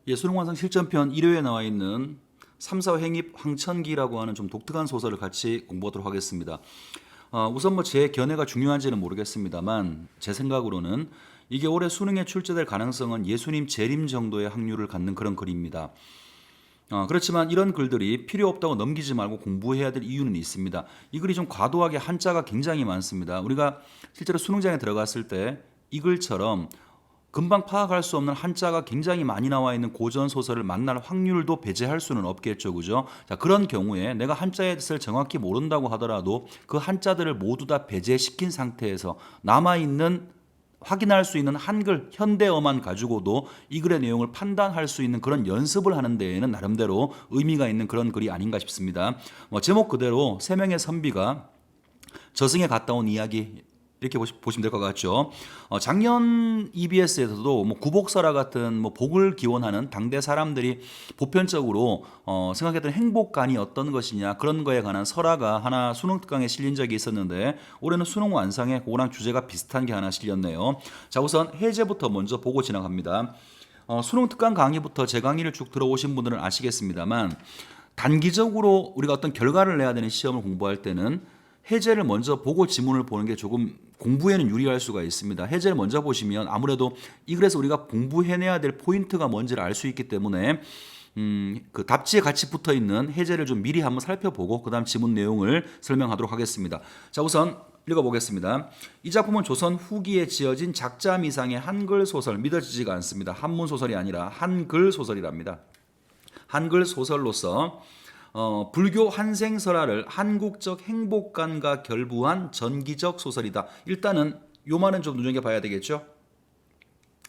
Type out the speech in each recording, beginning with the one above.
예, 수능완성 실전편 1회에 나와 있는 3사 행입 황천기라고 하는 좀 독특한 소설을 같이 공부하도록 하겠습니다. 우선 뭐 제 견해가 중요한지는 모르겠습니다만 제 생각으로는 이게 올해 수능에 출제될 가능성은 예수님 재림 정도의 확률을 갖는 그런 글입니다. 그렇지만 이런 글들이 필요 없다고 넘기지 말고 공부해야 될 이유는 있습니다. 이 글이 좀 과도하게 한자가 굉장히 많습니다. 우리가 실제로 수능장에 들어갔을 때 이 글처럼 금방 파악할 수 없는 한자가 굉장히 많이 나와 있는 고전 소설을 만날 확률도 배제할 수는 없겠죠, 그죠? 자, 그런 경우에 내가 한자의 뜻을 정확히 모른다고 하더라도 그 한자들을 모두 다 배제시킨 상태에서 남아 있는 확인할 수 있는 한글 현대어만 가지고도 이 글의 내용을 판단할 수 있는 그런 연습을 하는 데에는 나름대로 의미가 있는 그런 글이 아닌가 싶습니다. 제목 그대로 세 명의 선비가 저승에 갔다 온 이야기, 이렇게 보시면 될 것 같죠. 작년 EBS에서도 뭐 구복설화 같은 뭐 복을 기원하는 당대 사람들이 보편적으로 생각했던 행복관이 어떤 것이냐 그런 거에 관한 설화가 하나 수능 특강에 실린 적이 있었는데 올해는 수능 완성에 그거랑 주제가 비슷한 게 하나 실렸네요. 자, 우선 해제부터 먼저 보고 지나갑니다. 수능 특강 강의부터 제 강의를 쭉 들어오신 분들은 아시겠습니다만 단기적으로 우리가 어떤 결과를 내야 되는 시험을 공부할 때는 해제를 먼저 보고 지문을 보는 게 조금 공부에는 유리할 수가 있습니다. 해제를 먼저 보시면 아무래도 이 글에서 우리가 공부해내야 될 포인트가 뭔지를 알 수 있기 때문에 그 답지에 같이 붙어 있는 해제를 좀 미리 한번 살펴보고 그 다음 지문 내용을 설명하도록 하겠습니다. 자, 우선 읽어보겠습니다. 이 작품은 조선 후기에 지어진 작자미상의 한글 소설, 믿어지지가 않습니다. 한문 소설이 아니라 한글 소설이랍니다. 한글 소설로서 불교 한생설화를 한국적 행복관과 결부한 전기적 소설이다. 일단은 요 말은 좀 눈여겨봐야 되겠죠.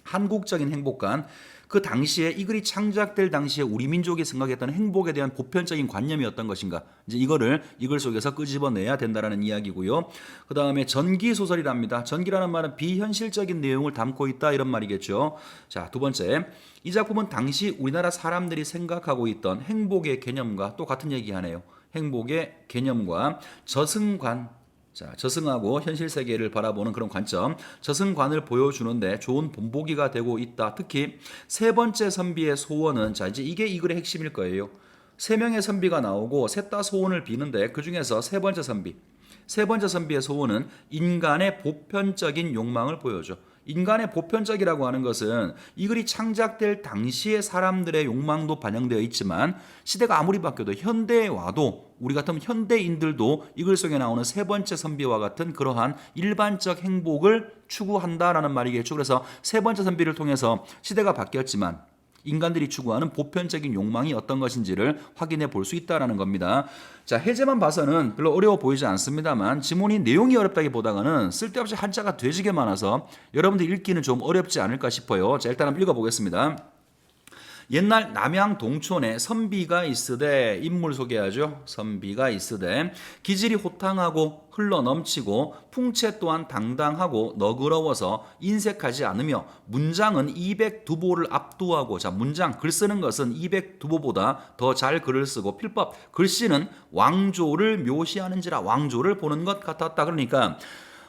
한국적인 행복관, 그 당시에 이 글이 창작될 당시에 우리 민족이 생각했던 행복에 대한 보편적인 관념이 어떤 것인가, 이제 이거를 이 글 속에서 끄집어내야 된다라는 이야기고요. 그 다음에 전기 소설이랍니다. 전기라는 말은 비현실적인 내용을 담고 있다 이런 말이겠죠. 자, 두 번째, 이 작품은 당시 우리나라 사람들이 생각하고 있던 행복의 개념과 또 같은 얘기하네요. 행복의 개념과 저승관, 자, 저승하고 현실 세계를 바라보는 그런 관점, 저승관을 보여주는데 좋은 본보기가 되고 있다. 특히 세 번째 선비의 소원은, 자, 이제 이게 이 글의 핵심일 거예요. 세 명의 선비가 나오고 셋 다 소원을 비는데 그 중에서 세 번째 선비의 소원은 인간의 보편적인 욕망을 보여줘. 인간의 보편적이라고 하는 것은 이 글이 창작될 당시의 사람들의 욕망도 반영되어 있지만 시대가 아무리 바뀌어도 현대에 와도 우리 같은 현대인들도 이 글 속에 나오는 세 번째 선비와 같은 그러한 일반적 행복을 추구한다라는 말이겠죠. 그래서 세 번째 선비를 통해서 시대가 바뀌었지만 인간들이 추구하는 보편적인 욕망이 어떤 것인지를 확인해 볼 수 있다는 겁니다. 자, 해제만 봐서는 별로 어려워 보이지 않습니다만 지문이 내용이 어렵다기보다는 쓸데없이 한자가 되지게 많아서 여러분들 읽기는 좀 어렵지 않을까 싶어요. 자, 일단 한번 읽어보겠습니다. 옛날 남양 동촌에 선비가 있으되, 인물 소개하죠. 선비가 있으되 기질이 호탕하고 흘러넘치고 풍채 또한 당당하고 너그러워서 인색하지 않으며 문장은 200두보를 압도하고, 자, 문장 글 쓰는 것은 200두보보다 더 잘 글을 쓰고 필법 글씨는 왕조를 묘시하는지라 왕조를 보는 것 같았다. 그러니까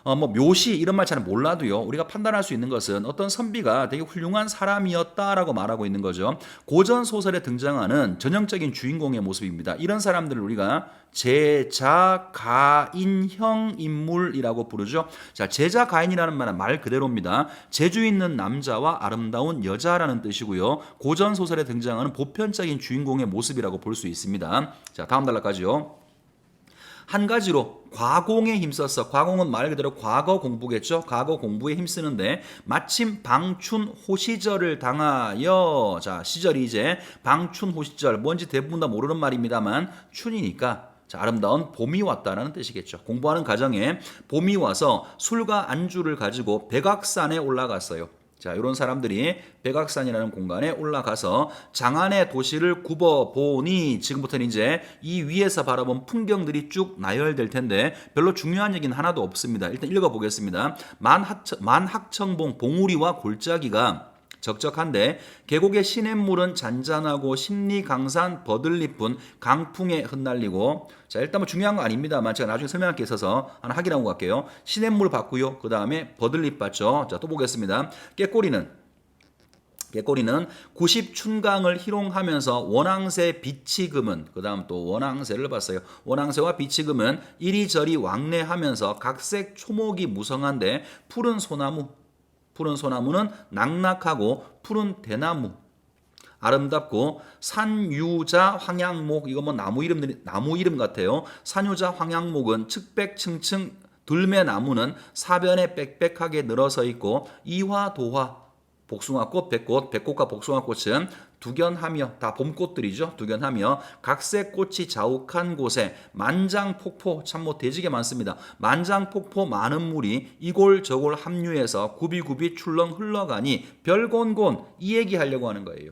뭐 묘시 이런 말 잘 몰라도요, 우리가 판단할 수 있는 것은 어떤 선비가 되게 훌륭한 사람이었다라고 말하고 있는 거죠. 고전 소설에 등장하는 전형적인 주인공의 모습입니다. 이런 사람들을 우리가 제자 가인형 인물이라고 부르죠. 자, 제자 가인이라는 말은 말 그대로입니다. 재주 있는 남자와 아름다운 여자라는 뜻이고요. 고전 소설에 등장하는 보편적인 주인공의 모습이라고 볼 수 있습니다. 자, 다음 단락까지요. 한 가지로 과공에 힘썼어. 과공은 말 그대로 과거 공부겠죠. 과거 공부에 힘쓰는데 마침 방춘호시절을 당하여, 자, 시절이 이제 방춘호시절, 뭔지 대부분 다 모르는 말입니다만 춘이니까, 자, 아름다운 봄이 왔다라는 뜻이겠죠. 공부하는 과정에 봄이 와서 술과 안주를 가지고 백악산에 올라갔어요. 자, 이런 사람들이 백악산이라는 공간에 올라가서 장안의 도시를 굽어보니, 지금부터는 이제 이 위에서 바라본 풍경들이 쭉 나열될 텐데 별로 중요한 얘기는 하나도 없습니다. 일단 읽어보겠습니다. 만학청봉 봉우리와 골짜기가 적적한데 계곡의 시냇물은 잔잔하고 십리강산 버들잎은 강풍에 흩날리고, 자, 일단 뭐 중요한 거 아닙니다만 제가 나중에 설명할 게 있어서 하나 확인하고 갈게요. 시냇물 봤고요. 그 다음에 버들잎 봤죠. 자, 또 보겠습니다. 깨꼬리는 개꼬리는 90춘강을 희롱하면서 원앙새 비치금은 그 다음 또 원앙새를 봤어요. 원앙새와 비치금은 이리저리 왕래하면서 각색 초목이 무성한데 푸른 소나무는 낙낙하고 푸른 대나무 아름답고 산유자 황양목 이거 뭐 나무 이름 같아요. 산유자 황양목은 측백층층 들매나무는 사변에 빽빽하게 늘어서 있고 이화도화 복숭아꽃, 백꽃과 복숭아꽃은 두견하며 다 봄꽃들이죠. 두견하며 각색 꽃이 자욱한 곳에 만장폭포 참 뭐 대지게 많습니다. 만장폭포 많은 물이 이골저골 합류해서 굽이굽이 출렁 흘러가니 별곤곤 이 얘기하려고 하는 거예요.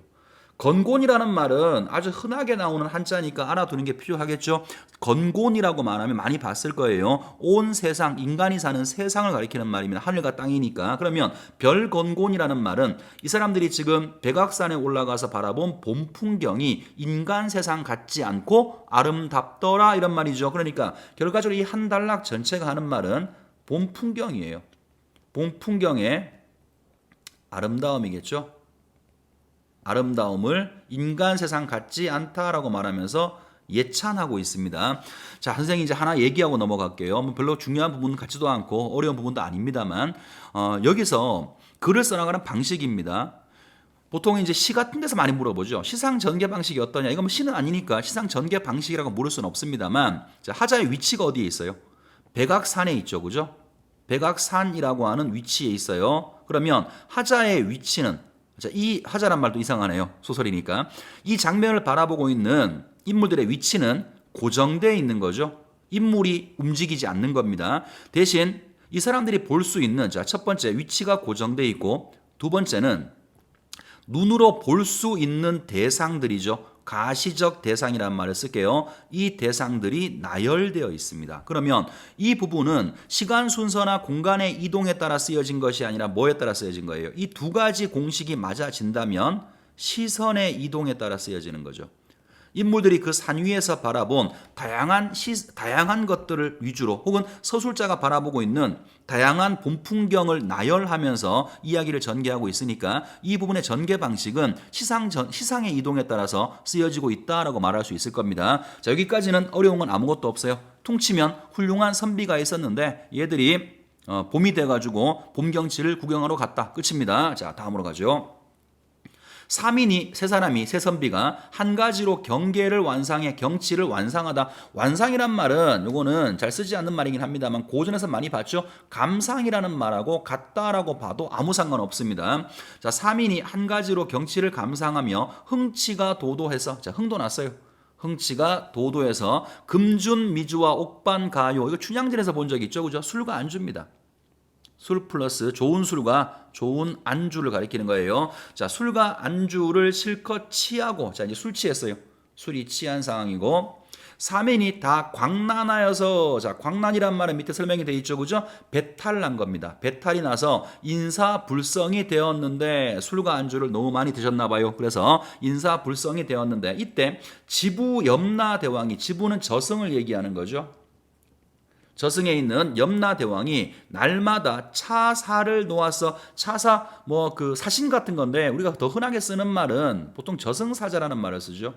건곤이라는 말은 아주 흔하게 나오는 한자니까 알아두는 게 필요하겠죠. 건곤이라고 말하면 많이 봤을 거예요. 온 세상, 인간이 사는 세상을 가리키는 말입니다. 하늘과 땅이니까. 그러면 별건곤이라는 말은 이 사람들이 지금 백악산에 올라가서 바라본 봄 풍경이 인간 세상 같지 않고 아름답더라 이런 말이죠. 그러니까 결과적으로 이 한 단락 전체가 하는 말은 봄 풍경이에요. 봄 풍경의 아름다움이겠죠. 아름다움을 인간 세상 같지 않다라고 말하면서 예찬하고 있습니다. 자, 선생님이 이제 하나 얘기하고 넘어갈게요. 뭐 별로 중요한 부분은 같지도 않고 어려운 부분도 아닙니다만 여기서 글을 써나가는 방식입니다. 보통 이제 시 같은 데서 많이 물어보죠. 시상 전개 방식이 어떠냐? 이건 뭐 시는 아니니까 시상 전개 방식이라고 물을 수는 없습니다만 자, 하자의 위치가 어디에 있어요? 백악산에 있죠, 그죠? 백악산이라고 하는 위치에 있어요. 그러면 하자의 위치는 자, 이 하자란 말도 이상하네요. 소설이니까. 이 장면을 바라보고 있는 인물들의 위치는 고정되어 있는 거죠. 인물이 움직이지 않는 겁니다. 대신 이 사람들이 볼 수 있는 자, 첫 번째 위치가 고정되어 있고 두 번째는 눈으로 볼 수 있는 대상들이죠. 가시적 대상이라는 말을 쓸게요. 이 대상들이 나열되어 있습니다. 그러면 이 부분은 시간 순서나 공간의 이동에 따라 쓰여진 것이 아니라 뭐에 따라 쓰여진 거예요? 이 두 가지 공식이 맞아진다면 시선의 이동에 따라 쓰여지는 거죠. 인물들이 그 산 위에서 바라본 다양한 것들을 위주로 혹은 서술자가 바라보고 있는 다양한 봄 풍경을 나열하면서 이야기를 전개하고 있으니까 이 부분의 전개 방식은 시상의 이동에 따라서 쓰여지고 있다라고 말할 수 있을 겁니다. 자, 여기까지는 어려운 건 아무것도 없어요. 퉁치면 훌륭한 선비가 있었는데 얘들이 봄이 돼가지고 봄 경치를 구경하러 갔다. 끝입니다. 자, 다음으로 가죠. 세 사람이 세 선비가 한 가지로 경계를 완상해 경치를 완상하다. 완상이란 말은 요거는 잘 쓰지 않는 말이긴 합니다만 고전에서 많이 봤죠. 감상이라는 말하고 같다라고 봐도 아무 상관없습니다. 자, 3인이 한 가지로 경치를 감상하며 흥치가 도도해서 자, 흥도 났어요. 흥치가 도도해서 금준 미주와 옥반가요. 이거 춘향전에서 본 적 있죠, 그죠? 술과 안주입니다. 술 플러스 좋은 술과 좋은 안주를 가리키는 거예요. 자, 술과 안주를 실컷 취하고, 자, 이제 술 취했어요. 술이 취한 상황이고, 사면이 다 광난하여서, 자, 광난이란 말은 밑에 설명이 되어 있죠, 그죠? 배탈 난 겁니다. 배탈이 나서 인사불성이 되었는데, 술과 안주를 너무 많이 드셨나 봐요. 그래서 인사불성이 되었는데, 이때 지부 염라대왕이, 지부는 저승을 얘기하는 거죠. 저승에 있는 염라대왕이 날마다 차사를 놓아서 차사 뭐 그 사신 같은 건데 우리가 더 흔하게 쓰는 말은 보통 저승사자라는 말을 쓰죠.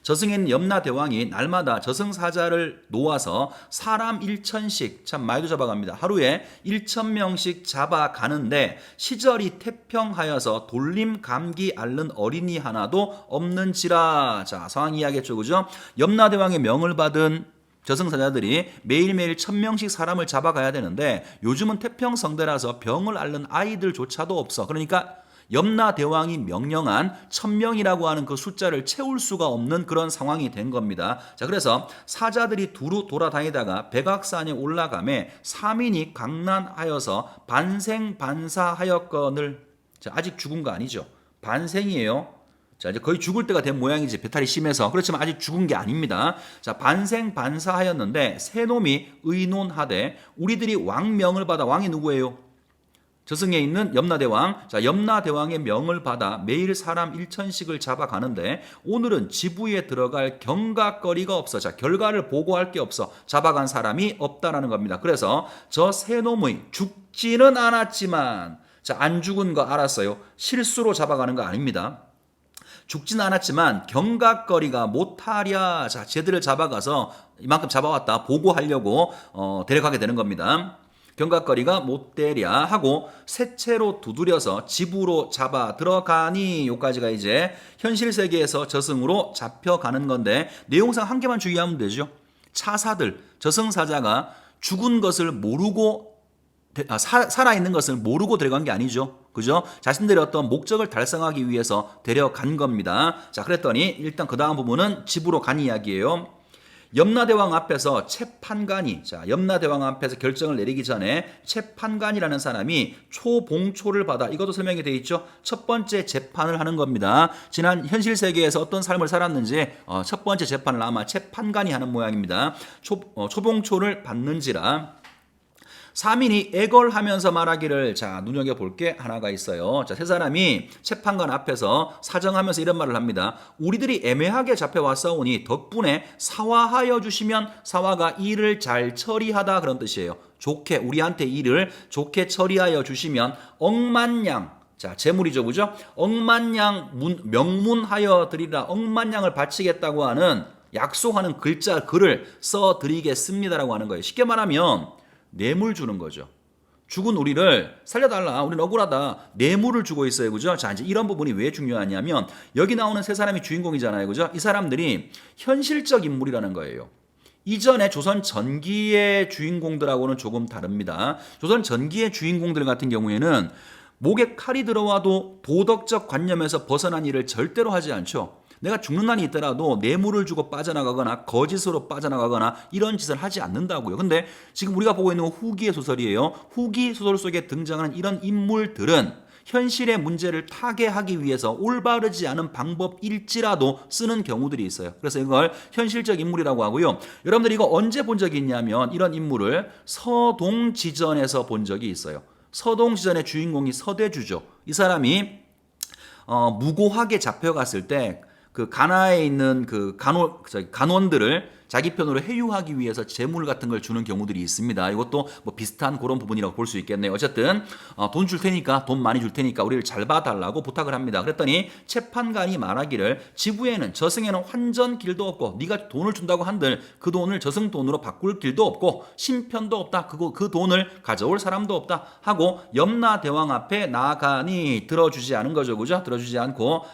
저승에 있는 염라대왕이 날마다 저승사자를 놓아서 사람 1천씩 참 많이도 잡아갑니다. 하루에 1,000명씩 잡아가는데 시절이 태평하여서 돌림 감기 앓는 어린이 하나도 없는지라. 자, 상황 이야기했죠, 그죠? 염라대왕의 명을 받은 저승사자들이 매일매일 1,000명씩 사람을 잡아가야 되는데 요즘은 태평성대라서 병을 앓는 아이들조차도 없어. 그러니까 염라대왕이 명령한 1,000명이라고 하는 그 숫자를 채울 수가 없는 그런 상황이 된 겁니다. 자, 그래서 사자들이 두루 돌아다니다가 백악산에 올라가매 3인이 강난하여서 반생반사하였거늘. 자, 아직 죽은 거 아니죠. 반생이에요. 자, 이제 거의 죽을 때가 된 모양이지. 배탈이 심해서. 그렇지만 아직 죽은 게 아닙니다. 자, 반생반사하였는데 세 놈이 의논하되 우리들이 왕명을 받아. 왕이 누구예요? 저승에 있는 염라대왕. 자, 염라대왕의 명을 받아 매일 사람 1,000씩을 잡아가는데 오늘은 지부에 들어갈 경각거리가 없어. 자, 결과를 보고할 게 없어. 잡아간 사람이 없다라는 겁니다. 그래서 저 세 놈의 죽지는 않았지만 자, 안 죽은 거 알았어요. 실수로 잡아가는 거 아닙니다. 죽지는 않았지만 경각거리가 못하랴. 자, 쟤들을 잡아가서 이만큼 잡아왔다 보고하려고 데려가게 되는 겁니다. 경각거리가 못되랴 하고 새채로 두드려서 집으로 잡아 들어가니, 요까지가 이제 현실 세계에서 저승으로 잡혀가는 건데, 내용상 한 개만 주의하면 되죠. 차사들, 저승사자가 죽은 것을 모르고 살아있는 것을 모르고 데려간 게 아니죠. 그죠? 자신들의 어떤 목적을 달성하기 위해서 데려간 겁니다. 자, 그랬더니 일단 그 다음 부분은 집으로 간 이야기예요. 염라대왕 앞에서 채판관이, 자, 염라대왕 앞에서 결정을 내리기 전에 채판관이라는 사람이 초봉초를 받아, 이것도 설명이 되어 있죠. 첫 번째 재판을 하는 겁니다. 지난 현실 세계에서 어떤 삶을 살았는지 첫 번째 재판을 아마 채판관이 하는 모양입니다. 초봉초를 받는지라. 사민이 애걸하면서 말하기를, 자, 눈여겨볼 게 하나가 있어요. 자, 세 사람이 재판관 앞에서 사정하면서 이런 말을 합니다. 우리들이 애매하게 잡혀왔사오니 덕분에 사화하여 주시면, 사화가 일을 잘 처리하다 그런 뜻이에요. 좋게, 우리한테 일을 좋게 처리하여 주시면 억만양, 자, 재물이죠, 그죠? 억만양 명문하여 드리라. 억만양을 바치겠다고 하는, 약속하는 글을 써드리겠습니다라고 하는 거예요. 쉽게 말하면 뇌물 주는 거죠. 죽은 우리를 살려달라, 우리는 억울하다, 뇌물을 주고 있어요. 그죠? 자, 이제 이런 부분이 왜 중요하냐면, 여기 나오는 세 사람이 주인공이잖아요. 그죠? 이 사람들이 현실적 인물이라는 거예요. 이전에 조선 전기의 주인공들하고는 조금 다릅니다. 조선 전기의 주인공들 같은 경우에는 목에 칼이 들어와도 도덕적 관념에서 벗어난 일을 절대로 하지 않죠. 내가 죽는 날이 있더라도 뇌물을 주고 빠져나가거나 거짓으로 빠져나가거나 이런 짓을 하지 않는다고요. 근데 지금 우리가 보고 있는 건 후기의 소설이에요. 후기 소설 속에 등장하는 이런 인물들은 현실의 문제를 타개하기 위해서 올바르지 않은 방법일지라도 쓰는 경우들이 있어요. 그래서 이걸 현실적 인물이라고 하고요. 여러분들 이거 언제 본 적이 있냐면, 이런 인물을 서동지전에서 본 적이 있어요. 서동지전의 주인공이 서대주죠. 이 사람이 무고하게 잡혀갔을 때 그 가나에 있는 그 간원들을 자기 편으로 회유하기 위해서 재물 같은 걸 주는 경우들이 있습니다. 이것도 뭐 비슷한 그런 부분이라고 볼 수 있겠네요. 어쨌든 돈 줄 테니까, 돈 많이 줄 테니까 우리를 잘 봐달라고 부탁을 합니다. 그랬더니 채판관이 말하기를, 지부에는, 저승에는 환전 길도 없고, 네가 돈을 준다고 한들 그 돈을 저승 돈으로 바꿀 길도 없고 신편도 없다. 그 돈을 가져올 사람도 없다 하고 염라대왕 앞에 나아가니, 들어주지 않은 거죠. 그죠? 들어주지 않고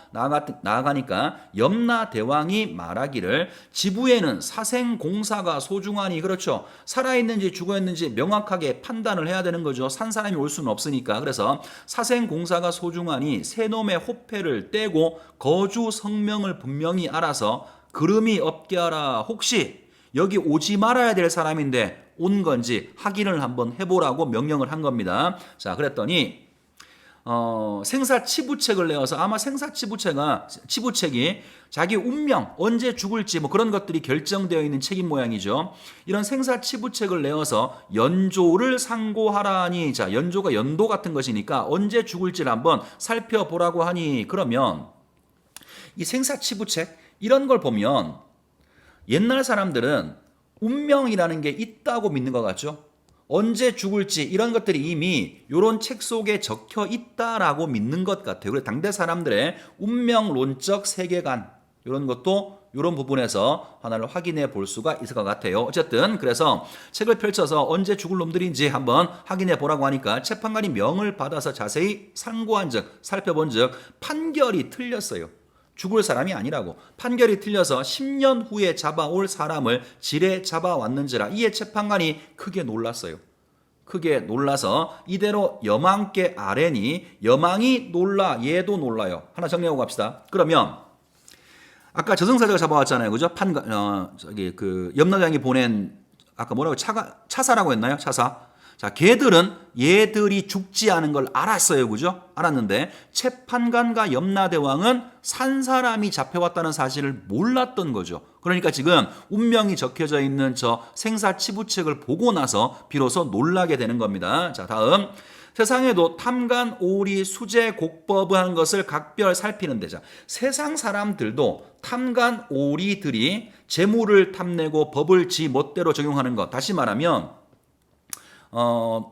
나아가니까 염라대왕이 말하기를, 지부에는 사생공사가 소중하니, 그렇죠. 살아있는지 죽어있는지 명확하게 판단을 해야 되는 거죠. 산 사람이 올 수는 없으니까. 그래서 사생공사가 소중하니 새놈의 호패를 떼고 거주 성명을 분명히 알아서 그름이 없게 하라. 혹시 여기 오지 말아야 될 사람인데 온 건지 확인을 한번 해보라고 명령을 한 겁니다. 자, 그랬더니 생사치부책을 내어서, 아마 치부책이 자기 운명, 언제 죽을지 뭐 그런 것들이 결정되어 있는 책임 모양이죠. 이런 생사치부책을 내어서 연조를 상고하라니, 자, 연조가 연도 같은 것이니까 언제 죽을지를 한번 살펴보라고 하니, 그러면 이 생사치부책 이런 걸 보면 옛날 사람들은 운명이라는 게 있다고 믿는 것 같죠. 언제 죽을지 이런 것들이 이미 이런 책 속에 적혀 있다라고 믿는 것 같아요. 그래서 당대 사람들의 운명론적 세계관, 이런 것도 이런 부분에서 하나를 확인해 볼 수가 있을 것 같아요. 어쨌든 그래서 책을 펼쳐서 언제 죽을 놈들인지 한번 확인해 보라고 하니까 재판관이 명을 받아서 자세히 상고한 즉, 살펴본 즉 판결이 틀렸어요. 죽을 사람이 아니라고. 판결이 틀려서 10년 후에 잡아올 사람을 지레 잡아왔는지라. 이에 재판관이 크게 놀랐어요. 크게 놀라서 이대로 여망께 아뢰니, 여망이 놀라 얘도 놀라요. 하나 정리하고 갑시다. 그러면 아까 저승사자가 잡아왔잖아요. 그죠? 염라대왕이 보낸, 아까 뭐라고, 차사라고 했나요? 차사. 자, 얘들이 죽지 않은 걸 알았어요. 그죠? 알았는데 채판관과 염라대왕은 산 사람이 잡혀왔다는 사실을 몰랐던 거죠. 그러니까 지금 운명이 적혀져 있는 저 생사치부책을 보고 나서 비로소 놀라게 되는 겁니다. 자, 다음. 세상에도 탐관, 오리, 수재, 곡법을 하는 것을 각별 살피는데, 자, 세상 사람들도 탐관, 오리들이 재물을 탐내고 법을 지 멋대로 적용하는 것. 다시 말하면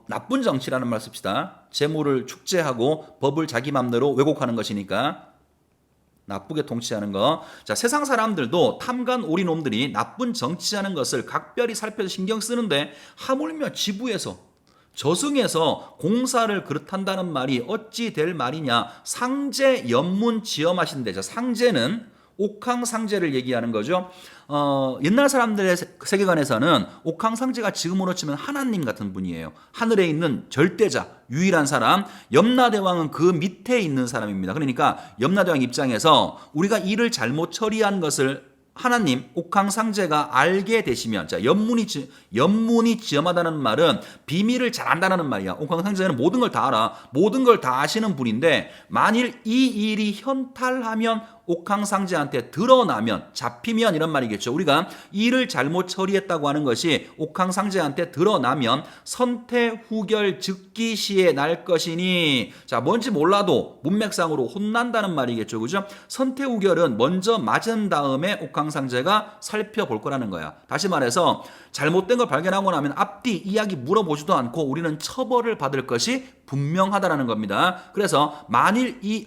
나쁜 정치라는 말 씁시다. 재물을 축제하고 법을 자기 맘대로 왜곡하는 것이니까 나쁘게 통치하는 거. 자, 세상 사람들도 탐관 오리놈들이 나쁜 정치하는 것을 각별히 살펴서 신경 쓰는데 하물며 지부에서 저승에서 공사를 그렇단다는 말이 어찌 될 말이냐. 상제 연문 지엄하신데, 자, 상제는 옥황상제를 얘기하는 거죠. 옛날 사람들의 세계관에서는 옥황상제가 지금으로 치면 하나님 같은 분이에요. 하늘에 있는 절대자, 유일한 사람. 염라대왕은 그 밑에 있는 사람입니다. 그러니까 염라대왕 입장에서 우리가 일을 잘못 처리한 것을 하나님 옥황상제가 알게 되시면, 자, 연문이 지엄하다는 말은 비밀을 잘 안다는 말이야. 옥황상제는 모든 걸 다 알아. 모든 걸 다 아시는 분인데 만일 이 일이 현탈하면, 옥황상제한테 드러나면, 잡히면 이런 말이겠죠. 우리가 일을 잘못 처리했다고 하는 것이 옥황상제한테 드러나면 선태후결 즉기시에 날 것이니, 자, 뭔지 몰라도 문맥상으로 혼난다는 말이겠죠. 그죠? 선태후결은 먼저 맞은 다음에 옥황상제가 살펴볼 거라는 거야. 다시 말해서 잘못된 걸 발견하고 나면 앞뒤 이야기 물어보지도 않고 우리는 처벌을 받을 것이 분명하다라는 겁니다. 그래서 만일 이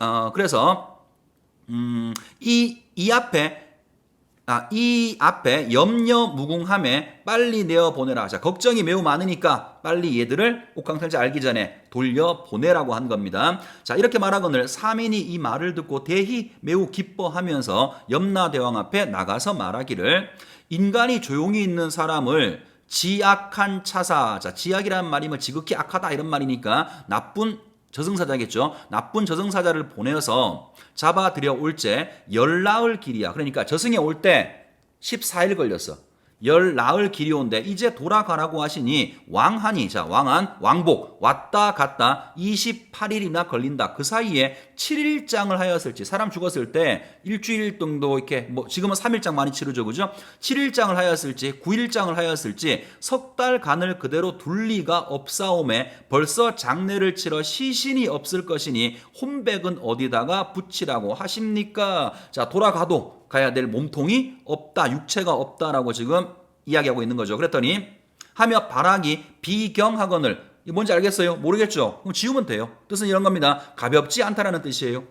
앞에 염려 무궁함에 빨리 내어 보내라. 자, 걱정이 매우 많으니까 빨리 얘들을 옥황상제 알기 전에 돌려 보내라고 한 겁니다. 자, 이렇게 말하거늘 사민이 이 말을 듣고 대히 매우 기뻐하면서 염라대왕 앞에 나가서 말하기를, 인간이 조용히 있는 사람을 지악한 차사. 자, 지악이라는 말이 뭐 지극히 악하다 이런 말이니까 나쁜 저승사자겠죠. 나쁜 저승사자를 보내서 잡아들여 올제 열나흘 길이야. 그러니까 저승에 올 때 14일 걸렸어. 열나흘 길이 온데 이제 돌아가라고 하시니 왕하니, 자, 왕한 왕복 왔다 갔다 28일이나 걸린다. 그 사이에 7일장을 하였을지, 사람 죽었을 때 일주일 정도 이렇게, 뭐 지금은 3일장 많이 치르죠, 그죠? 7일장을 하였을지 9일장을 하였을지 석 달간을 그대로 둘 리가 없사오매 벌써 장례를 치러 시신이 없을 것이니 혼백은 어디다가 붙이라고 하십니까? 자, 돌아가도 가야 될 몸통이 없다, 육체가 없다라고 지금 이야기하고 있는 거죠. 그랬더니 하며 바라기 비경하거늘, 이 뭔지 알겠어요? 모르겠죠? 그럼 지우면 돼요. 뜻은 이런 겁니다. 가볍지 않다라는 뜻이에요.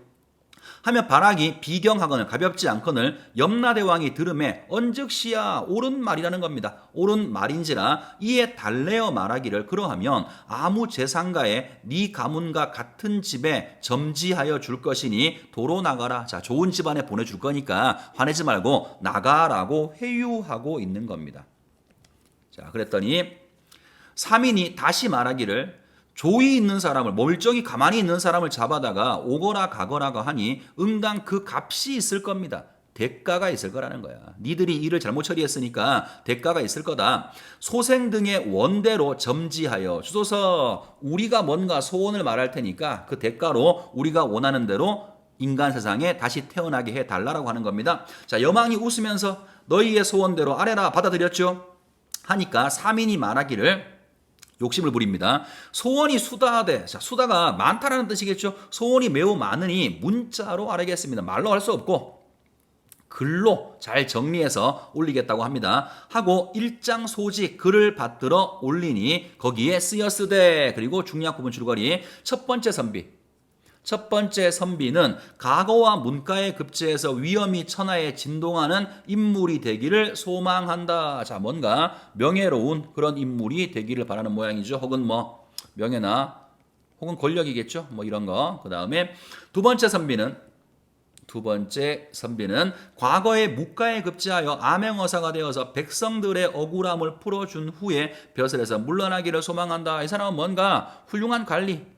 하며 바라기 비경하거늘, 가볍지 않거늘 염라대왕이 들음에 언즉시야, 옳은 말이라는 겁니다. 옳은 말인지라 이에 달래어 말하기를, 그러하면 아무 재상가에 네 가문과 같은 집에 점지하여 줄 것이니 도로 나가라. 자, 좋은 집안에 보내줄 거니까 화내지 말고 나가라고 회유하고 있는 겁니다. 자, 그랬더니 사민이 다시 말하기를, 조이 있는 사람을, 멀쩡히 가만히 있는 사람을 잡아다가 오거라 가거라고 하니 응당 그 값이 있을 겁니다. 대가가 있을 거라는 거야. 니들이 일을 잘못 처리했으니까 대가가 있을 거다. 소생 등의 원대로 점지하여 주소서. 우리가 뭔가 소원을 말할 테니까 그 대가로 우리가 원하는 대로 인간 세상에 다시 태어나게 해달라고 하는 겁니다. 자, 여망이 웃으면서 너희의 소원대로 아래라 받아들였죠. 하니까 사민이 말하기를, 욕심을 부립니다. 소원이 수다하되, 자, 수다가 많다라는 뜻이겠죠. 소원이 매우 많으니 문자로 아뢰겠습니다. 말로 할 수 없고 글로 잘 정리해서 올리겠다고 합니다. 하고 일장 소지 글을 받들어 올리니 거기에 쓰여쓰되, 그리고 중요한 구분 줄거리 첫 번째 선비. 첫 번째 선비는 과거와 문과에 급제해서 위험이 천하에 진동하는 인물이 되기를 소망한다. 자, 뭔가 명예로운 그런 인물이 되기를 바라는 모양이죠. 혹은 뭐 명예나 혹은 권력이겠죠. 뭐 이런 거. 그 다음에 두 번째 선비는 과거의 묵가에 급제하여 암행어사가 되어서 백성들의 억울함을 풀어준 후에 벼슬에서 물러나기를 소망한다. 이 사람은 뭔가 훌륭한 관리,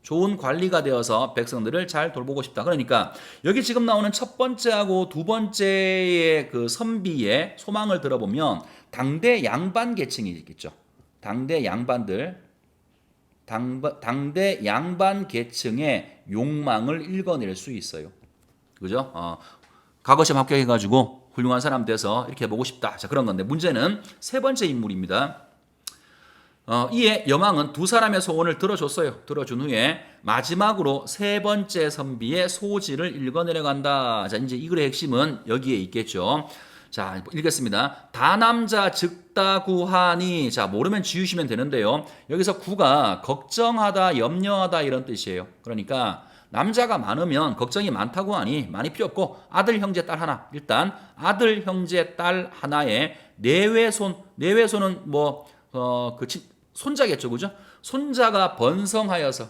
좋은 관리가 되어서 백성들을 잘 돌보고 싶다. 그러니까 여기 지금 나오는 첫 번째하고 두 번째의 그 선비의 소망을 들어보면 당대 양반 계층이 있겠죠. 당대 양반 계층의 욕망을 읽어낼 수 있어요. 그죠? 과거 시험 합격해가지고 훌륭한 사람 돼서 이렇게 보고 싶다. 자, 그런 건데 문제는 세 번째 인물입니다. 이에 여망은 두 사람의 소원을 들어줬어요. 들어준 후에 마지막으로 세 번째 선비의 소지를 읽어내려간다. 자, 이제 이 글의 핵심은 여기에 있겠죠. 자, 읽겠습니다. 다남자 즉다구하니. 자, 모르면 지우시면 되는데요. 여기서 구가 걱정하다, 염려하다 이런 뜻이에요. 그러니까 남자가 많으면 걱정이 많다고 하니 많이 필요 없고 아들, 형제, 딸 하나. 일단 아들, 형제, 딸 하나에 내외손. 내외손은 손자겠죠. 그죠? 손자가 번성하여서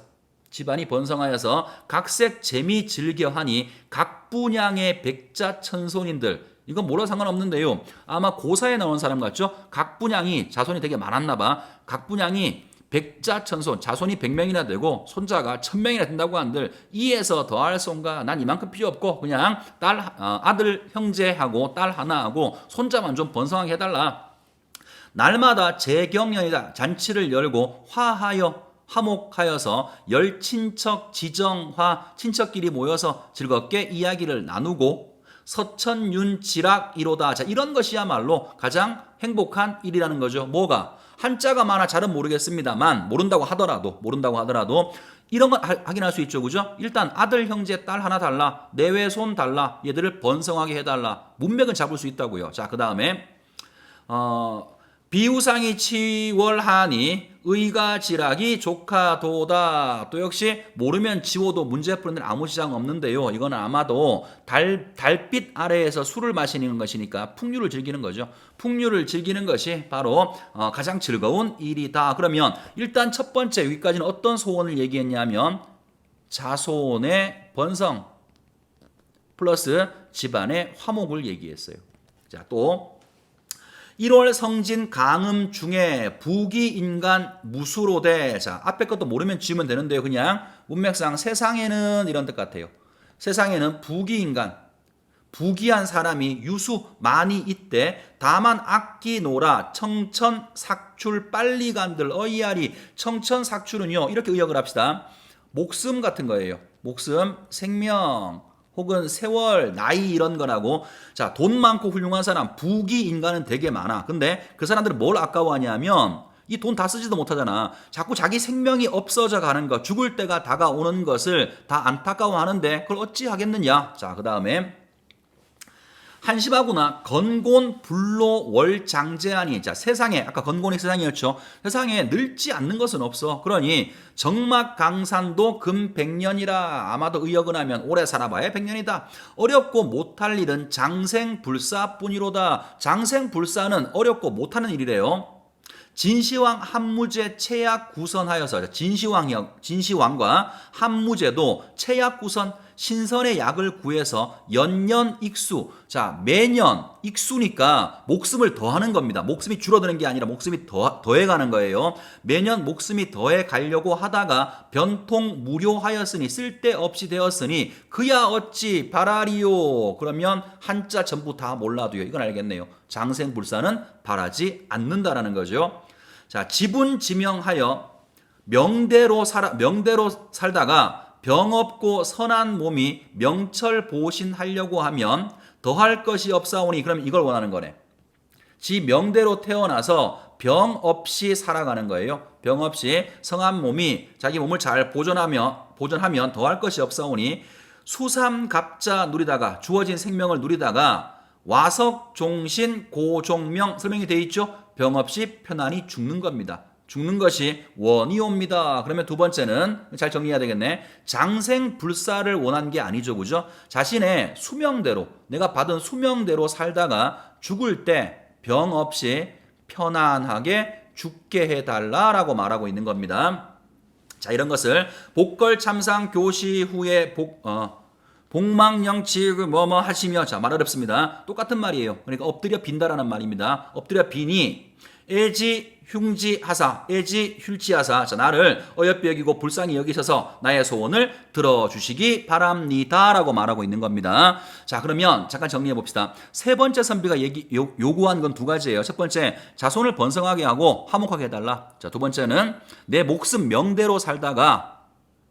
집안이 번성하여서 각색 재미 즐겨하니 각 분양의 백자천손인들. 이건 뭐라 상관없는데요. 아마 고사에 나온 사람 같죠? 각 분양이 자손이 되게 많았나 봐. 각 분양이 백자천손, 자손이 100명이나 되고 손자가 1000명이나 된다고 한들 이에서 더할 손가 난 이만큼 필요 없고 그냥 아들 형제하고 딸 하나하고 손자만 좀 번성하게 해달라. 날마다 재경연이다. 잔치를 열고 화목하여서 열친척 지정화 친척끼리 모여서 즐겁게 이야기를 나누고 서천윤지락이로다. 자, 이런 것이야말로 가장 행복한 일이라는 거죠. 뭐가? 한자가 많아 잘은 모르겠습니다만 모른다고 하더라도 이런 건 확인할 수 있죠. 그죠? 일단 아들, 형제, 딸 하나 달라. 내외손 달라. 얘들을 번성하게 해달라. 문맥은 잡을 수 있다고요. 자, 그 다음에 비우상이 치월하니 의가 지락이 조카도다. 또 역시 모르면 지워도 문제 푸는 데는 아무 지장 없는데요. 이거는 아마도 달빛 아래에서 술을 마시는 것이니까 풍류를 즐기는 거죠. 풍류를 즐기는 것이 바로 가장 즐거운 일이다. 그러면 일단 첫 번째 여기까지는 어떤 소원을 얘기했냐면 자손의 번성 플러스 집안의 화목을 얘기했어요. 자, 또 1월 성진 강음 중에 부기인간 무수로되. 자, 앞에 것도 모르면 지우면 되는데요. 그냥 문맥상 세상에는 이런 뜻 같아요. 세상에는 부기인간, 부기한 사람이 유수 많이 있대. 다만 악기노라 청천삭출 빨리 간들 어이아리. 청천삭출은요 이렇게 의역을 합시다. 목숨 같은 거예요. 목숨, 생명 혹은 세월, 나이 이런 거라고. 자, 돈 많고 훌륭한 사람, 부귀 인간은 되게 많아. 근데 그 사람들은 뭘 아까워하냐면 이 돈 다 쓰지도 못하잖아. 자꾸 자기 생명이 없어져 가는 것, 죽을 때가 다가오는 것을 다 안타까워하는데 그걸 어찌 하겠느냐. 자, 그 다음에 한심하구나. 건곤 불로 월장제하니. 자, 세상에 아까 건곤이 세상이었죠. 세상에 늙지 않는 것은 없어. 그러니 정막강산도 금 100년이라. 아마도 의역은 하면 오래 살아봐야 100년이다. 어렵고 못할 일은 장생불사뿐이로다. 장생불사는 어렵고 못하는 일이래요. 진시황 한무제 채약 구선하여서. 진시황과 한무제도 채약 구선 신선의 약을 구해서 연년 익수. 자, 매년 익수니까 목숨을 더하는 겁니다. 목숨이 줄어드는 게 아니라 목숨이 더해가는 거예요. 매년 목숨이 더해 가려고 하다가 변통 무료하였으니 쓸데없이 되었으니 그야 어찌 바라리요. 그러면 한자 전부 다 몰라도요. 이건 알겠네요. 장생불사는 바라지 않는다라는 거죠. 자, 지분지명하여 명대로 살다가 병 없고 선한 몸이 명철보신하려고 하면 더할 것이 없사오니. 그럼 이걸 원하는 거네. 지 명대로 태어나서 병 없이 살아가는 거예요. 병 없이 성한 몸이 자기 몸을 잘 보존하면 더할 것이 없사오니 수삼갑자 누리다가 주어진 생명을 누리다가 와석종신 고종명 설명이 되어 있죠. 병 없이 편안히 죽는 겁니다. 죽는 것이 원이옵니다. 그러면 두 번째는 잘 정리해야 되겠네. 장생불사를 원한 게 아니죠. 그죠? 자신의 수명대로 내가 받은 수명대로 살다가 죽을 때 병 없이 편안하게 죽게 해달라라고 말하고 있는 겁니다. 자, 이런 것을 복걸참상 교시 후에 복망영치 뭐뭐 하시며. 자, 말 어렵습니다. 똑같은 말이에요. 그러니까 엎드려 빈다라는 말입니다. 엎드려 비니 애지흉지하사, 애지휼지하사. 자, 나를 어여삐 여기고 불쌍히 여기셔서 나의 소원을 들어주시기 바랍니다라고 말하고 있는 겁니다. 자, 그러면 잠깐 정리해 봅시다. 세 번째 선비가 요구한 건 두 가지예요. 첫 번째, 자손을 번성하게 하고 화목하게 해달라. 자, 두 번째는 내 목숨 명대로 살다가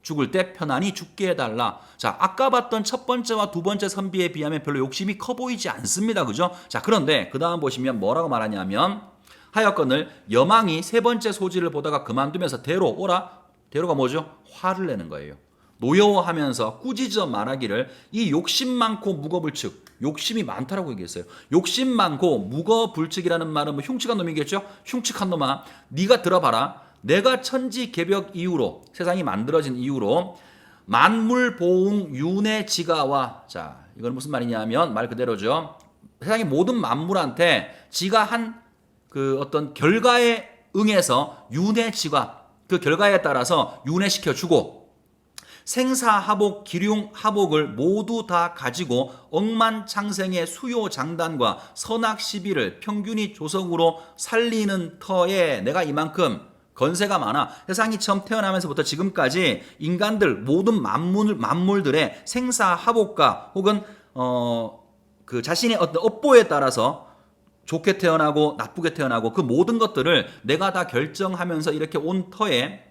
죽을 때 편안히 죽게 해달라. 자, 아까 봤던 첫 번째와 두 번째 선비에 비하면 별로 욕심이 커 보이지 않습니다. 그죠? 자, 그런데 그 다음 보시면 뭐라고 말하냐면 하여건을 여망이 세 번째 소지를 보다가 그만두면서 대로 오라. 대로가 뭐죠? 화를 내는 거예요. 노여워하면서 꾸짖어 말하기를 이 욕심 많고 무거불측, 욕심이 많다라고 얘기했어요. 욕심 많고 무거불측이라는 말은 뭐 흉측한 놈이겠죠. 흉측한 놈아, 네가 들어봐라. 내가 천지개벽 이후로, 세상이 만들어진 이후로 만물보웅 윤회지가와, 자 이건 무슨 말이냐면 말 그대로죠. 세상의 모든 만물한테 지가 한 그 어떤 결과에 응해서 윤회지가, 그 결과에 따라서 윤회시켜 주고, 생사하복, 기륭하복을 모두 다 가지고 억만창생의 수요장단과 선악시비를 평균이 조성으로 살리는 터에 내가 이만큼 건세가 많아. 세상이 처음 태어나면서부터 지금까지 인간들 모든 만물들의 생사하복과 혹은 그 자신의 어떤 업보에 따라서 좋게 태어나고 나쁘게 태어나고 그 모든 것들을 내가 다 결정하면서 이렇게 온 터에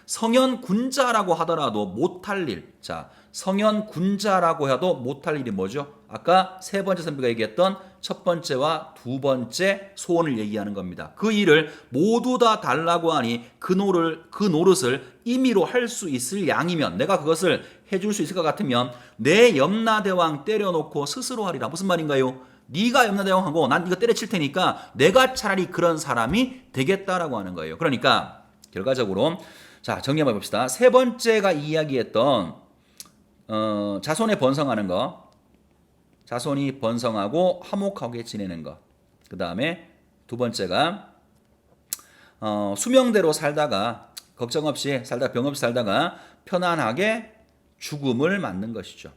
성현군자라고 하더라도 못할 일. 자, 성현군자라고 해도 못할 일이 뭐죠? 아까 세 번째 선비가 얘기했던 첫 번째와 두 번째 소원을 얘기하는 겁니다. 그 일을 모두 다 달라고 하니 그 노릇을 임의로 할 수 있을 양이면, 내가 그것을 해줄 수 있을 것 같으면 내 염라대왕 때려놓고 스스로 하리라. 무슨 말인가요? 네가 염라대왕하고 난 이거 때려칠 테니까 내가 차라리 그런 사람이 되겠다라고 하는 거예요. 그러니까 결과적으로 자, 정리 한번 해봅시다. 세 번째가 이야기했던 자손에 번성하는 거, 자손이 번성하고 화목하게 지내는 거. 그 다음에 두 번째가 수명대로 살다가 걱정 없이 살다 병 없이 살다가 편안하게 죽음을 맞는 것이죠.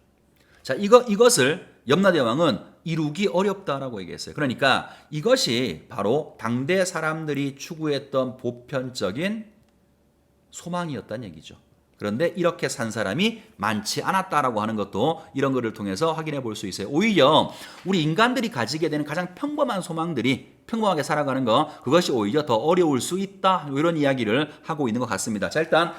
자, 이것을 염라대왕은 이루기 어렵다라고 얘기했어요. 그러니까 이것이 바로 당대 사람들이 추구했던 보편적인 소망이었다는 얘기죠. 그런데 이렇게 산 사람이 많지 않았다라고 하는 것도 이런 거를 통해서 확인해 볼 수 있어요. 오히려 우리 인간들이 가지게 되는 가장 평범한 소망들이 평범하게 살아가는 거, 그것이 오히려 더 어려울 수 있다, 이런 이야기를 하고 있는 것 같습니다. 자, 일단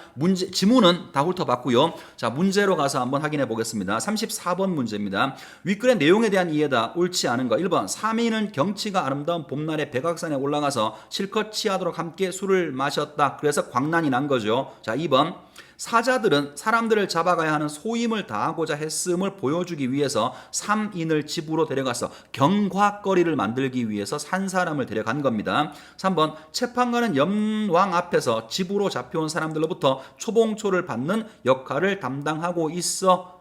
지문은 다 훑어봤고요. 자, 문제로 가서 한번 확인해 보겠습니다. 34번 문제입니다. 윗글의 내용에 대한 이해다. 옳지 않은 거. 1번, 사미는 경치가 아름다운 봄날에 백악산에 올라가서 실컷 취하도록 함께 술을 마셨다. 그래서 광난이 난 거죠. 자, 2번, 사자들은 사람들을 잡아가야 하는 소임을 다하고자 했음을 보여주기 위해서 삼인을 집으로 데려가서 경과거리를 만들기 위해서 산 사람을 데려간 겁니다. 3번, 채판관은 염왕 앞에서 집으로 잡혀온 사람들로부터 초봉초를 받는 역할을 담당하고 있어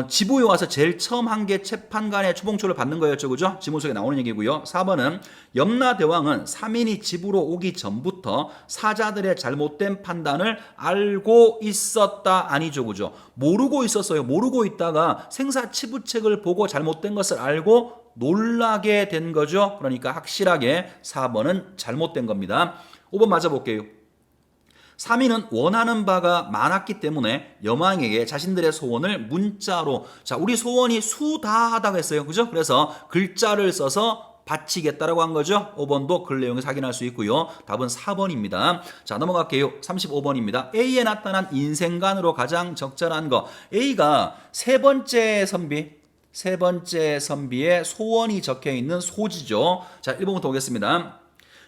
지부에 와서 제일 처음 한 게 채판관의 초봉초를 받는 거였죠. 그죠? 지문 속에 나오는 얘기고요. 4번은 염라대왕은 사민이 집으로 오기 전부터 사자들의 잘못된 판단을 알고 있었다. 아니죠. 그죠? 모르고 있었어요. 모르고 있다가 생사치부책을 보고 잘못된 것을 알고 놀라게 된 거죠. 그러니까 확실하게 4번은 잘못된 겁니다. 5번 맞아볼게요. 사민은 원하는 바가 많았기 때문에 염왕에게 자신들의 소원을 문자로, 자, 우리 소원이 수다하다고 했어요. 그죠? 그래서 글자를 써서 바치겠다라고 한 거죠. 5번도 글 내용에서 확인할 수 있고요. 답은 4번입니다. 자, 넘어갈게요. 35번입니다. A에 나타난 인생관으로 가장 적절한 거. A가 세 번째 선비의 소원이 적혀 있는 소지죠. 자, 1번부터 오겠습니다.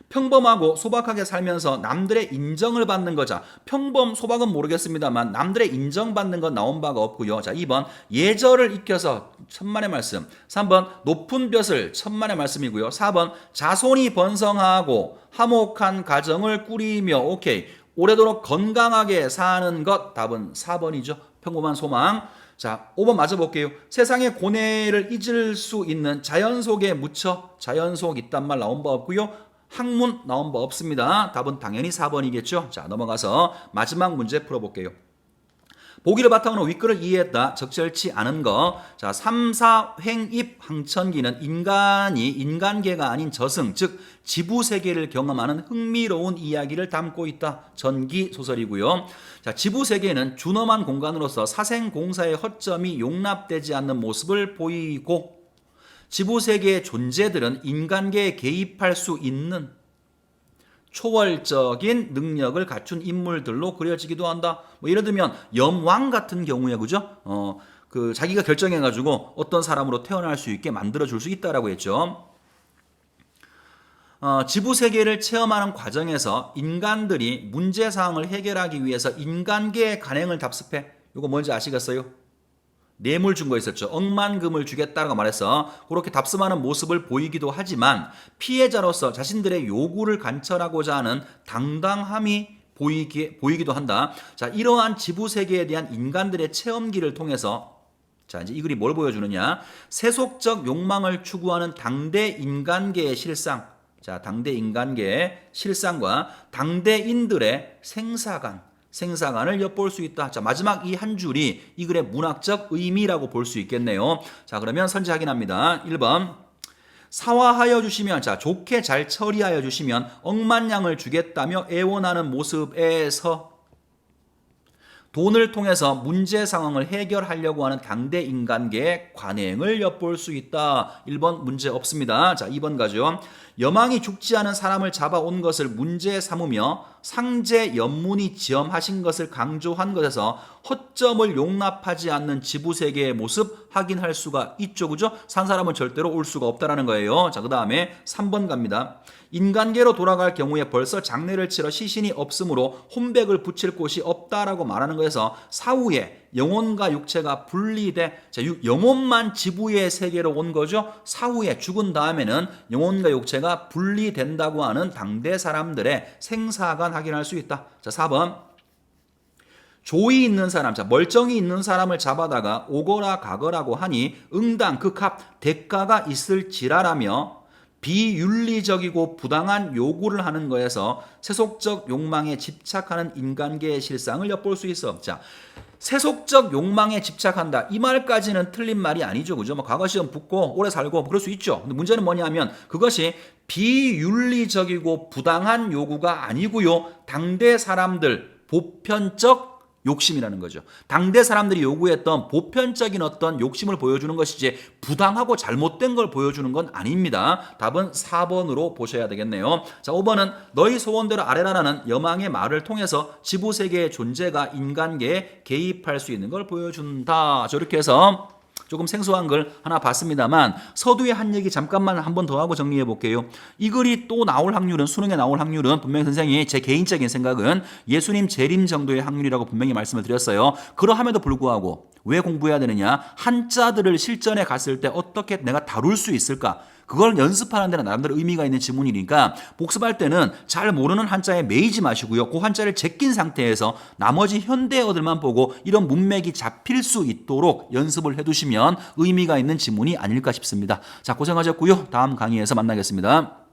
평범하고 소박하게 살면서 남들의 인정을 받는 거자. 평범, 소박은 모르겠습니다만 남들의 인정받는 건 나온 바가 없고요. 자, 2번 예절을 익혀서 천만의 말씀. 3번 높은 벼슬 천만의 말씀이고요. 4번 자손이 번성하고 화목한 가정을 꾸리며, 오케이, 오래도록 건강하게 사는 것. 답은 4번이죠. 평범한 소망. 자, 5번 맞아볼게요. 세상의 고뇌를 잊을 수 있는 자연 속에 묻혀. 자연 속 이딴 말 나온 바 없고요. 학문 나온 바 없습니다. 답은 당연히 4번이겠죠. 자, 넘어가서 마지막 문제 풀어볼게요. 보기를 바탕으로 윗글을 이해했다. 적절치 않은 거. 자, 삼사횡입 황천기는 인간이 인간계가 아닌 저승, 즉 지부세계를 경험하는 흥미로운 이야기를 담고 있다. 전기 소설이고요. 자, 지부세계는 준엄한 공간으로서 사생공사의 허점이 용납되지 않는 모습을 보이고, 지부세계의 존재들은 인간계에 개입할 수 있는 초월적인 능력을 갖춘 인물들로 그려지기도 한다. 뭐 예를 들면 염왕 같은 경우에, 그죠? 그 자기가 결정해가지고 어떤 사람으로 태어날 수 있게 만들어줄 수 있다라고 했죠. 지부 세계를 체험하는 과정에서 인간들이 문제 사항을 해결하기 위해서 인간계의 간행을 답습해. 이거 뭔지 아시겠어요? 뇌물 준 거 있었죠. 억만금을 주겠다라고 말해서 그렇게 답습하는 모습을 보이기도 하지만 피해자로서 자신들의 요구를 관철하고자 하는 당당함이 보이기도 한다. 자, 이러한 지부 세계에 대한 인간들의 체험기를 통해서 자, 이제 이 글이 뭘 보여주느냐? 세속적 욕망을 추구하는 당대 인간계의 실상. 자, 당대 인간계의 실상과 당대인들의 생사관을 엿볼 수 있다. 자, 마지막 이 한 줄이 이 글의 문학적 의미라고 볼 수 있겠네요. 자, 그러면 선지 확인합니다. 1번. 사화하여 주시면, 자, 좋게 잘 처리하여 주시면 억만 양을 주겠다며 애원하는 모습에서 돈을 통해서 문제 상황을 해결하려고 하는 당대 인간계의 관행을 엿볼 수 있다. 1번 문제 없습니다. 자, 2번 가죠. 여망이 죽지 않은 사람을 잡아온 것을 문제 삼으며 상제 연문이 지엄하신 것을 강조한 것에서 허점을 용납하지 않는 지부세계의 모습 확인할 수가 있죠. 그죠? 산 사람은 절대로 올 수가 없다라는 거예요. 자, 그 다음에 3번 갑니다. 인간계로 돌아갈 경우에 벌써 장례를 치러 시신이 없으므로 혼백을 붙일 곳이 없다라고 말하는 것에서 사후에 영혼과 육체가 분리돼, 자, 영혼만 지부의 세계로 온 거죠. 사후에 죽은 다음에는 영혼과 육체가 분리된다고 하는 당대 사람들의 생사관 확인할 수 있다. 자, 4번. 조이 있는 사람, 자, 멀쩡히 있는 사람을 잡아다가 오거라 가거라고 하니 응당 그 값 대가가 있을지라라며 비윤리적이고 부당한 요구를 하는 거에서 세속적 욕망에 집착하는 인간계의 실상을 엿볼 수 있어. 자, 세속적 욕망에 집착한다. 이 말까지는 틀린 말이 아니죠. 그죠? 뭐 과거 시험 붙고 오래 살고 그럴 수 있죠. 근데 문제는 뭐냐면 그것이 비윤리적이고 부당한 요구가 아니고요. 당대 사람들 보편적 욕심이라는 거죠. 당대 사람들이 요구했던 보편적인 어떤 욕심을 보여주는 것이지 부당하고 잘못된 걸 보여주는 건 아닙니다. 답은 4번으로 보셔야 되겠네요. 자, 5번은 너희 소원대로 아래라라는 여망의 말을 통해서 지부세계의 존재가 인간계에 개입할 수 있는 걸 보여준다. 저렇게 해서 조금 생소한 걸 하나 봤습니다만 서두의 한 얘기 잠깐만 한 번 더 하고 정리해 볼게요. 이 글이 또 나올 확률은, 수능에 나올 확률은 분명히 선생님이 제 개인적인 생각은 예수님 재림 정도의 확률이라고 분명히 말씀을 드렸어요. 그러함에도 불구하고 왜 공부해야 되느냐? 한자들을 실전에 갔을 때 어떻게 내가 다룰 수 있을까? 그걸 연습하는 데는 나름대로 의미가 있는 지문이니까 복습할 때는 잘 모르는 한자에 매이지 마시고요. 그 한자를 제낀 상태에서 나머지 현대어들만 보고 이런 문맥이 잡힐 수 있도록 연습을 해두시면 의미가 있는 지문이 아닐까 싶습니다. 자, 고생하셨고요. 다음 강의에서 만나겠습니다.